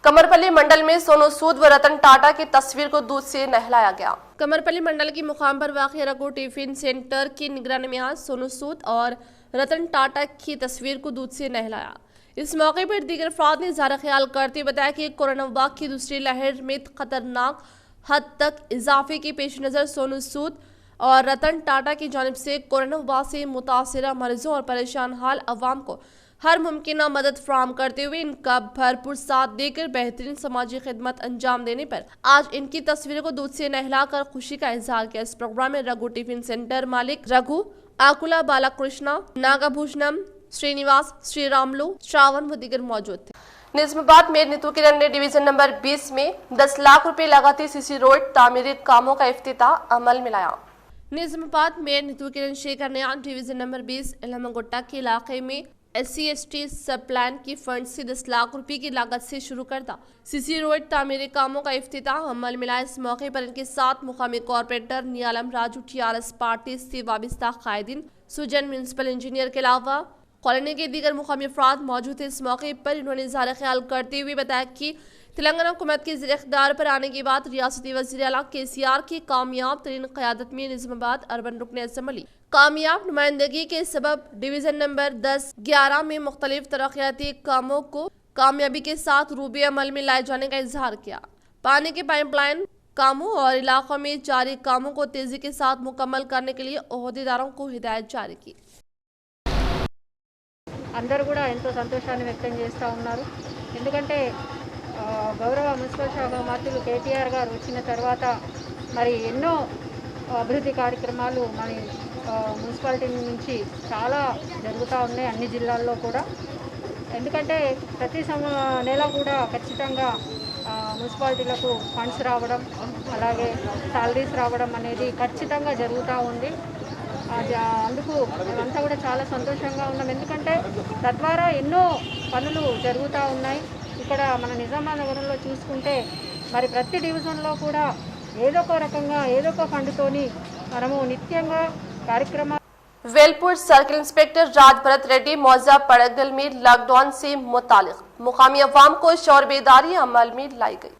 कमरपल्ली मंडल में सोनू सूद व रतन टाटा की तस्वीर को दूध से नहलाया गया। कमरपल्ली मंडल की मुकाम पर वाक़ रघु टिफिन सेंटर की निगरानी में आज सोनू सूद और रतन टाटा की तस्वीर को दूध से नहलाया। इस मौके पर दीगर अफराद ने इज़हार ख्याल करते हुए बताया कि कोरोना वबा की दूसरी लहर में खतरनाक हद तक इजाफे के पेश नज़र सोनू सूद और रतन टाटा की जानिब से कोरोना वबा से मुतासरा मरीजों और परेशान हाल अवाम को हर मुमकिन मदद फराहम करते हुए इनका भरपूर साथ देकर बेहतरीन समाजी खिदमत अंजाम देने पर आज इनकी तस्वीरों को दूध से नहलाकर खुशी का इजहार किया। इस प्रोग्राम में रघु टिफिन सेंटर मालिक रघु, आकुला बालाकृष्णा, नागाभूषणम, श्रीनिवास, श्रीरामलू, श्रावण व दीगर मौजूद थे। निजामाबाद में नीतू किरण ने डिवीजन नंबर 20 में 10 लाख रुपए लगाती सीसी रोड तामीरी कामों का इफ्तिताह अमल में लाया। निजामाबाद में नीतू किरण शेखर ने डिवीजन नंबर 20 इलामगुट्टा के इलाके में SC/ST सब प्लान की फंड से 10 लाख रुपए की लागत से शुरू करता सीसी रोड तामीरी कामों का इफ्तिताह अमल में लाया। इस मौके पर इनके साथ मुकामी कॉर्पोरेटर नियालम राजू, TRS पार्टी से वाबस्ता कायदीन, सुजन म्यूनसिपल इंजीनियर के अलावा कॉलोनी के दीगर मुकामी अफराद मौजूद थे। इस मौके पर इन्होंने इज़हार ख्याल करते हुए बताया कि तेलंगाना हुकूमत के ज़िर-ए-इक़्तिदार पर आने के बाद रियासती वज़ीर आला KCR की कामयाब तरीन क़यादत में निजामाबाद अर्बन रुकने असम्बली कामयाब नुमाइंदगी के सबब डिवीज़न नंबर 10-11 में मुख्तलिफ तरक्याती कामों को कामयाबी के साथ रूबे अमल में लाए जाने का इजहार किया। पानी के पाइपलाइन कामों और इलाकों में जारी कामों को तेजी के साथ मुकम्मल करने के लिए ओहदेदारों को हिदायत जारी की। అందరూ కూడా ఎంతో సంతోషాన్ని వ్యక్తం చేస్తూ ఉన్నారు। ఎందుకంటే గౌరవ మున్సిపల్ శాఖ మంత్రులు కేటీఆర్ గారు వచ్చిన తర్వాత మరి ఎన్నో అభివృద్ధి కార్యక్రమాలు మరి మున్సిపాలిటీ నుంచి చాలా జరుగుతూ ఉన్నాయి అన్ని జిల్లాల్లో కూడా। ఎందుకంటే ప్రతి నెల కూడా ఖచ్చితంగా మున్సిపాలిటీలకు ఫండ్స్ రావడం అలాగే సాలరీస్ రావడం అనేది ఖచ్చితంగా జరుగుతూ ఉంది। అందుకు మేమంతా కూడా చాలా సంతోషంగా ఉన్నాం। ఎందుకంటే తద్వారా ఎన్నో పనులు జరుగుతూ ఉన్నాయి। ఇక్కడ మన నిజామాబాద్ నగరంలో చూసుకుంటే మరి ప్రతి డివిజన్లో కూడా ఏదో ఒక రకంగా ఏదో ఒక ఫండ్తోని మనము నిత్యంగా కార్యక్రమాలు। वेलपुर सर्किल इंस्पेक्टर राज भरत रेड्डी मौजा पड़गल में लॉकडाउन से मुतालिक मुकामी अवाम को शौर बेदारी अमल में लाई गई।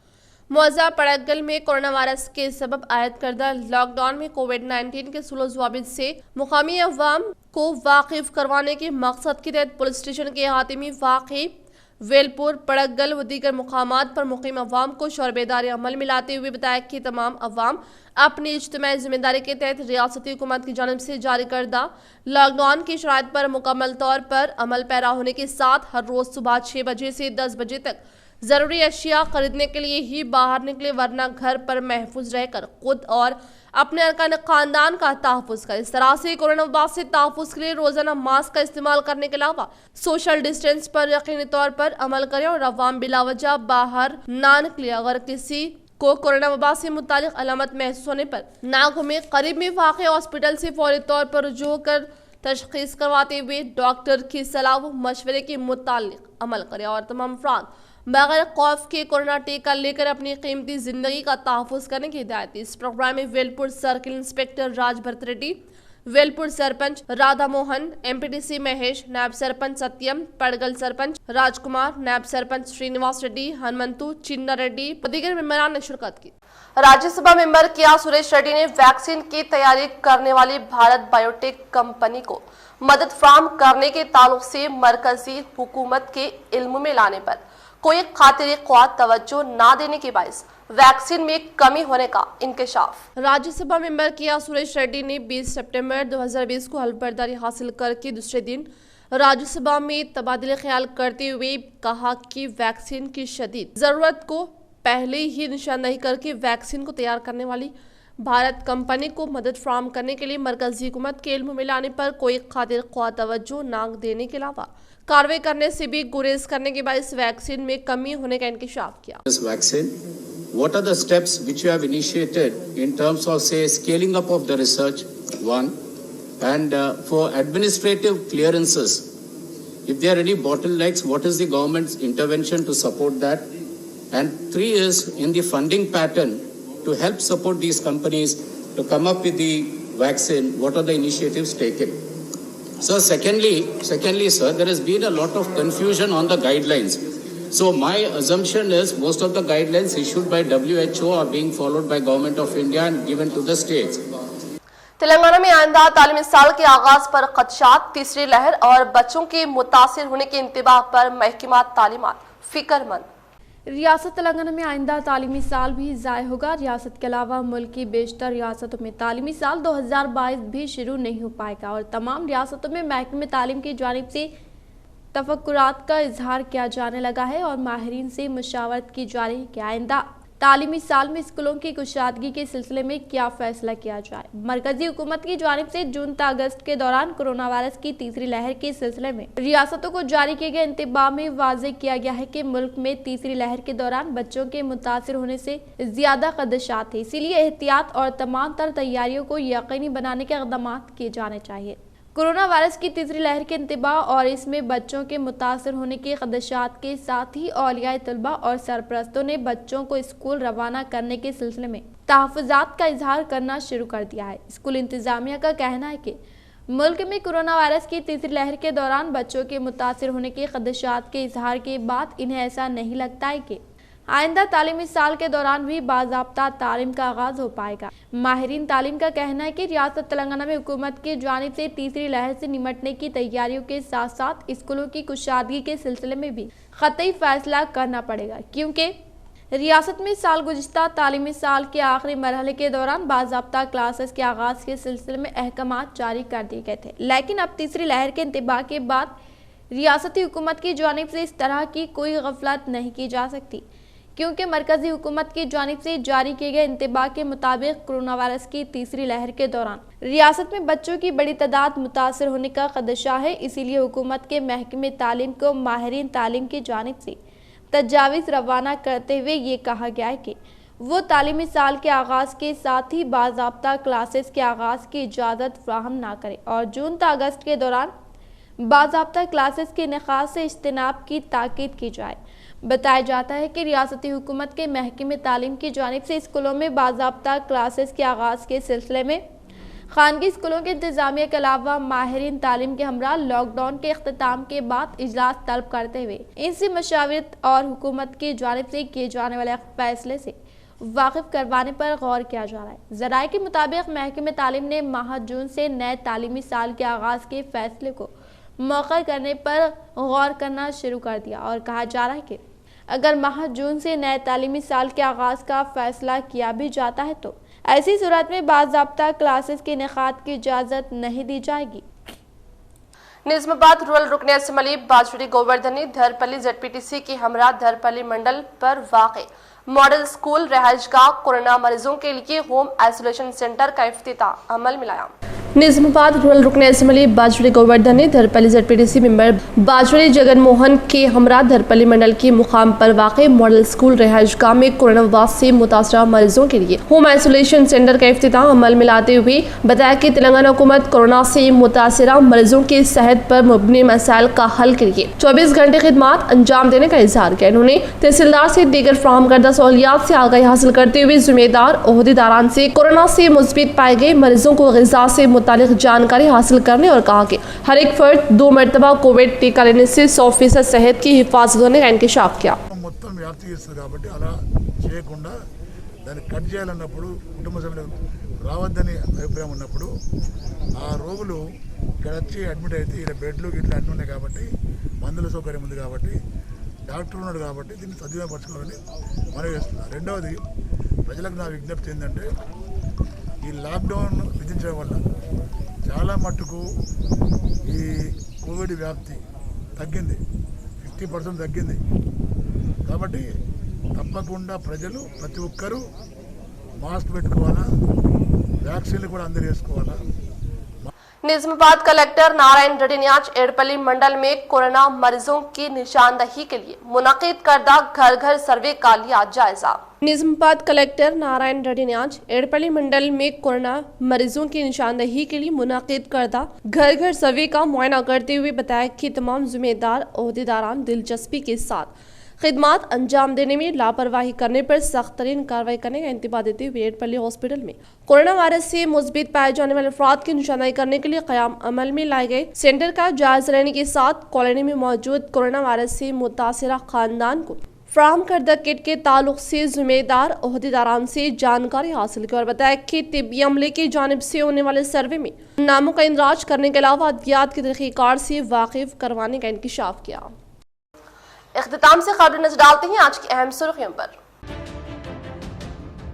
मौजा पड़गल में कोरोना वायरस के सबब आयद करदा लॉकडाउन में कोविड-19 के सुलह ज़वाबित से मुकामी अवाम को वाकिफ करवाने के मकसद के तहत पुलिस स्टेशन के अहाते में वाक़ई वेलपुर पड़गल व दीगर मुकामात पर मुकीम अवाम को शौर बेदारी अमल में लाते हुए बताया कि तमाम अवाम अपनी इज्तिमाई जिम्मेदारी के तहत रियासती हुकूमत की जानिब से जारी करदा लॉकडाउन की शराइत पर मुकम्मल तौर पर अमल पैरा होने के साथ हर रोज़ सुबह 6 बजे से 10 बजे तक ज़रूरी अशिया खरीदने के लिए ही बाहर निकले, वरना घर पर महफूज रहकर खुद और अपने अरकान खानदान का तहफ़्फ़ुज़ करें। इस तरह से कोरोना वबा से तहफ़्फ़ुज़ के लिए रोज़ाना मास्क का इस्तेमाल करने के अलावा सोशल डिस्टेंस पर यकीनी तौर पर अमल करें और अवाम बिलावजह बाहर ना निकले। अगर किसी को कोरोना वबा से मुतालिक अलामत महसूस होने पर ना घूमे, करीब में वाक़ हॉस्पिटल से फौरी तौर पर रुजू कर तशख़ीस करवाते हुए डॉक्टर की सलाह व मशवरे के मुतालिक अमल करें और तमाम अफराद बगैर खौफ के कोरोना टीका लेकर अपनी कीमती जिंदगी का तहफ़्फ़ुज़ करने की हिदायत दी। इस प्रोग्राम में वेलपुर सर्किल इंस्पेक्टर राज भरत रेड्डी, वेलपुर सरपंच राधा मोहन, MPTC महेश, नायब सरपंच सत्यम, पड़गल सरपंच राजकुमार, नायब सरपंच श्रीनिवास रेड्डी, हनुमंतु, चिन्ना रेड्डी दीगर मेंबरान ने शिरकत की। राज्यसभा मेंबर किया सुरेश रेड्डी ने वैक्सीन की तैयारी करने वाली भारत बायोटेक कंपनी को मदद फराहम करने के ताल्लुक से मरकजी हुकूमत के इल्म में लाने पर कोई खातिर ख्वाह तवज्जो ना देने के बायस वैक्सीन में कमी होने का इंकशाफ। राज्यसभा मेंबर किया सुरेश रेड्डी ने 20 सितंबर 2020 को हल्फबर्दारी हासिल करके दूसरे दिन राज्यसभा में तबादले ख्याल करते हुए कहा कि वैक्सीन की शदीद जरूरत को पहले ही निशानदेही करके वैक्सीन को तैयार करने वाली भारत कंपनी को मदद फराहम करने के लिए मरकजी हुकूमत के इल्म में लाने पर कोई कादिर ख्वाह तवज्जो न देने के अलावा कार्रवाई करने से भी गुरेज करने के बाद इस वैक्सीन में कमी होने का इंकशाफ किया। What are the steps which you have initiated in terms of, say, scaling up of the research, one, and for administrative clearances, if there are any bottlenecks, what is the government's intervention to support that? And 3 is in the funding pattern to help support these companies to come up with the vaccine, what are the initiatives taken? So secondly, sir, there has been a lot of confusion on the guidelines. So my assumption is most of the guidelines issued by WHO are being followed by Government of India and given to the states. Telangana में आइंदा तालीमी साल के आगाज पर खदशात, तीसरी लहर और बच्चों के मुतासिर होने के इंतबाह पर महकमा तालीमात फिक्रमंद। रियासत तेलंगाना में आइंदा तालीमी साल भी ज़ाय होगा। रियासत के अलावा मुल्क की बेशतर रियासतों में तालीमी साल 2022 भी शुरू नहीं हो पाएगा और तमाम रियासतों में महकमे तालीम की जानिब से तफक्कुरात का इजहार किया जाने लगा है और माहिरीन से मशावरत की जा रही है कि आइंदा तालीमी साल में स्कूलों की कुशादगी के सिलसिले में क्या फैसला किया जाए। मरकजी हुकूमत की जानिब से जून से अगस्त के दौरान कोरोना वायरस की तीसरी लहर के सिलसिले में रियासतों को जारी किए गए इंतबाह में वाज़ेह किया गया है कि मुल्क में तीसरी लहर के दौरान बच्चों के मुतासिर होने से ज्यादा खदशात है, इसीलिए एहतियात और तमाम तर तैयारियों को यकीनी बनाने के इक़दाम किए जाने चाहिए। कोरोना वायरस की तीसरी लहर के इंतबाह और इसमें बच्चों के मुतासर होने के खदशात के साथ ही औलियाए तलबा और सरपरस्तों ने बच्चों को स्कूल रवाना करने के सिलसिले में तहफ़्फ़ुज़ात का इजहार करना शुरू कर दिया है। स्कूल इंतज़ामिया का कहना है कि मुल्क में कोरोना वायरस की तीसरी लहर के दौरान बच्चों के मुतासर होने के खदशात के इजहार के बाद इन्हें ऐसा नहीं लगता है कि आइंदा तालीमी साल के दौरान भी बाज़ाब्ता तालीम का आगाज हो पाएगा। माहिरीन तालीम का कहना है कि रियासत तेलंगाना में हुकूमत की जानिब से तीसरी लहर से निमटने की तैयारियों के साथ साथ स्कूलों की कुशादगी के सिलसिले में भी क़तई फैसला करना पड़ेगा, क्योंकि रियासत में साल गुज़िश्ता तालीमी साल के आखिरी मरहले के दौरान बाज़ाब्ता क्लासेस के आगाज़ के सिलसिले में अहकामात जारी कर दिए गए थे, लेकिन अब तीसरी लहर के इंतबाह के बाद रियासती हुकूमत की जानिब से इस तरह की कोई गफलत नहीं की जा सकती, क्योंकि मरकजी हुकूमत की जानिब से जारी किए गए इंतबाह के मुताबिक कोरोना वायरस की तीसरी लहर के दौरान रियासत में बच्चों की बड़ी तादाद मुतासर होने का खदशा है। इसीलिए हुकूमत के महकमे तालीम को माहिरीन तालीम की जानिब से तजावीज़ रवाना करते हुए ये कहा गया है कि वो तालीमी साल के आगाज़ के साथ ही बाज़ाब्ता क्लासेस के आगाज़ की इजाज़त फराहम ना करे और जून से अगस्त के दौरान बाज़ाब्ता क्लासेस के इनेकाद से इज्तिनाब की ताकीद की जाए। बताया जाता है कि रियासती हुकूमत के महकमे तालीम की जानिब से स्कूलों में बाज़ाब्ता क्लासेस के आगाज़ के सिलसिले में खानगी स्कूलों के इंतज़ामिया के अलावा माहिरीन तालीम के हमरा लॉकडाउन के अख्तिताम के बाद इजलास तलब करते हुए इनसे मशावरत और हुकूमत की जानिब से किए जाने वाले फैसले से वाकिफ करवाने पर गौर किया जा रहा है। ज़राए के मुताबिक महकमे तालीम ने माह जून से नए तालीमी साल के आगाज़ के फैसले को मौखर करने पर गौर करना शुरू कर दिया और कहा जा रहा है कि अगर माह जून से नए तालीमी साल के आगाज़ का फैसला किया भी जाता है तो ऐसी सूरत में बाज़ाब्ता क्लासेस के इनेकाद की इजाज़त नहीं दी जाएगी। निज़ामाबाद रूरल रुकन असम्बली बाजवड़ी गोवर्धन ने धरपल्ली ZPTC की हमरा धरपल्ली मंडल पर वाक़े मॉडल स्कूल रहायशगाह कोरोना मरीजों के लिए होम आइसोलेशन सेंटर का इफ्तिताह अमल में लाया। निज़ामाबाद रूरल रुकन असम्बली बाजवड़ी गोवर्धन ने धरपल्ली ZPTC मेंबर बाजवड़ी जगन मोहन के हमरा धरपल्ली मंडल के मुकाम पर वाक़े मॉडल स्कूल रहायशगाह में कोरोना वायरस से मुतासरा मरीजों के लिए होम आइसोलेशन सेंटर का इफ्तिताह अमल में लाते हुए बताया कि तेलंगाना हुकूमत कोरोना से मुतासरा मरीजों की सेहत पर मुबनी मसाइल का हल के लिए 24 घंटे खिदमात अंजाम देने का इजहार किया। उन्होंने तहसीलदार से दीगर फ्राहम करदा सहूलियात से आगाही हासिल करते हुए जिम्मेदार ओहदेदारान से कोरोना से मुस्बित पाए गए मरीजों को ग़िज़ा से मुतालिक जानकारी हासिल करने और कहा कि हर एक फर्द 2 मरतबा कोविड टीका लेने से 100% सेहत की हिफाजत होने का इंकशाफ किया। మొత్తం వ్యాప్తి చేస్తుంది కాబట్టి అలా చేయకుండా దాన్ని కట్ చేయాలన్నప్పుడు కుటుంబ సభ్యులు రావద్దని అభిప్రాయం ఉన్నప్పుడు ఆ రోగులు ఇక్కడ వచ్చి అడ్మిట్ అయితే ఇక్కడ బెడ్లు గిట్లు అన్నీ ఉన్నాయి కాబట్టి మందుల సౌకర్యం ఉంది కాబట్టి డాక్టర్ ఉన్నాడు కాబట్టి దీన్ని సద్వినియోగపరచుకోవాలని మనవి చేస్తున్నారు। రెండవది ప్రజలకు నా విజ్ఞప్తి ఏంటంటే ఈ లాక్డౌన్ విధించడం వల్ల చాలా మట్టుకు ఈ కోవిడ్ వ్యాప్తి తగ్గింది, 50% తగ్గింది। కాబట్టి తప్పకుండా ప్రజలు ప్రతి ఒక్కరూ మాస్క్ పెట్టుకోవాలా, వ్యాక్సిన్లు కూడా అందరూ వేసుకోవాలా. निजामाबाद कलेक्टर नारायण रेड्डी ने आज एड़पल्ली मंडल में कोरोना मरीजों की निशानदही के लिए मुनक्किद करदा घर घर सर्वे का लिया जायजा। निजामाबाद कलेक्टर नारायण रेड्डी ने आज एड़पल्ली मंडल में कोरोना मरीजों की निशानदही के लिए मुनक्किद करदा घर घर सर्वे का मुआयना करते हुए बताया कि तमाम जिम्मेदार ओहदेदारान दिलचस्पी के साथ खिदमात अंजाम देने में लापरवाही करने पर सख्त तरीन कार्रवाई करने का इंतबाह देते हुए एड़पल्ली हॉस्पिटल में कोरोना वायरस से मुस्बित पाए जाने वाले अफराद की निशानदही करने के लिए क़याम अमल में लाए गए सेंटर का जायजा लेने के साथ कॉलोनी में मौजूद कोरोना वायरस से मुतासिरा खानदान को फ्राहम करदा किट के ताल्लुक से जिम्मेदार ओहदेदारान से जानकारी हासिल की और बताया कि तिब्बी अमले की जानिब से होने वाले सर्वे में नामों का इंदराज करने के अलावा अद्वियात के तरीक़ेकार से वाकिफ करवाने का इंकशाफ किया। इख्तिताम से खबर नजर डालते हैं आज की अहम सुर्खियों पर।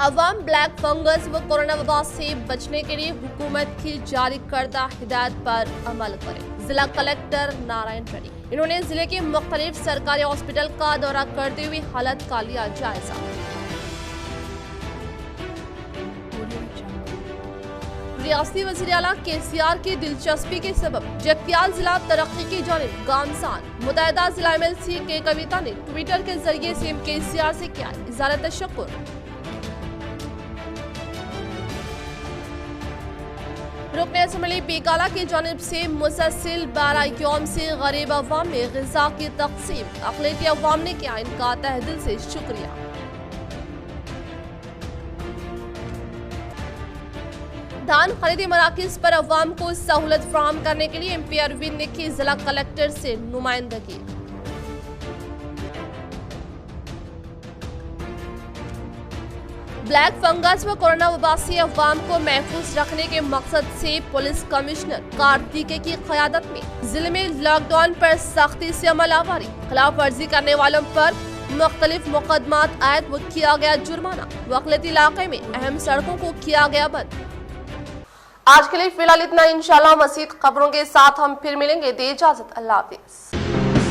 अवाम ब्लैक फंगस व कोरोना वबा से बचने के लिए हुकूमत की जारी करदा हिदायत पर अमल करें। जिला कलेक्टर नारायण रेड्डी इन्होंने जिले के मुख्तलिफ सरकारी हॉस्पिटल का दौरा करते हुए हालत का लिया जायजा। रियासती वज़ीर आला केसीआर की दिलचस्पी के सबब जगतियाल जिला तरक्की की जानिब गामसान मुतहदा जिला MLC के कविता ने ट्विटर के जरिए सीएम केसीआर से किया इज़हार तशक्कुर। रुकन असम्बली पीकाला की जानिब से मुसलसिल 12 यौम से गरीब अवाम में ग़िज़ा की तक़सीम अक़लियती अवाम ने किया इनका तहे दिल से शुक्रिया। धान खरीदी मराकिज़ पर अवाम को सहूलत फराहम करने के लिए MP अरविंद ने की जिला कलेक्टर से नुमाइंदगी। ब्लैक फंगस व कोरोना वबा से अवाम को महफूज रखने के मकसद से पुलिस कमिश्नर कार्तिकेय की क़यादत में जिले में लॉकडाउन पर सख्ती से अमल आवारी, खिलाफ वर्जी करने वालों पर मुख्तलिफ मुकदमात आयद व किया गया जुर्माना, वक़लती इलाके में अहम सड़कों को किया गया बंद। आज के लिए फिलहाल इतना, इंशाल्लाह मज़ीद खबरों के साथ हम फिर मिलेंगे। दे इजाज़त, अल्लाह हाफ़िज़।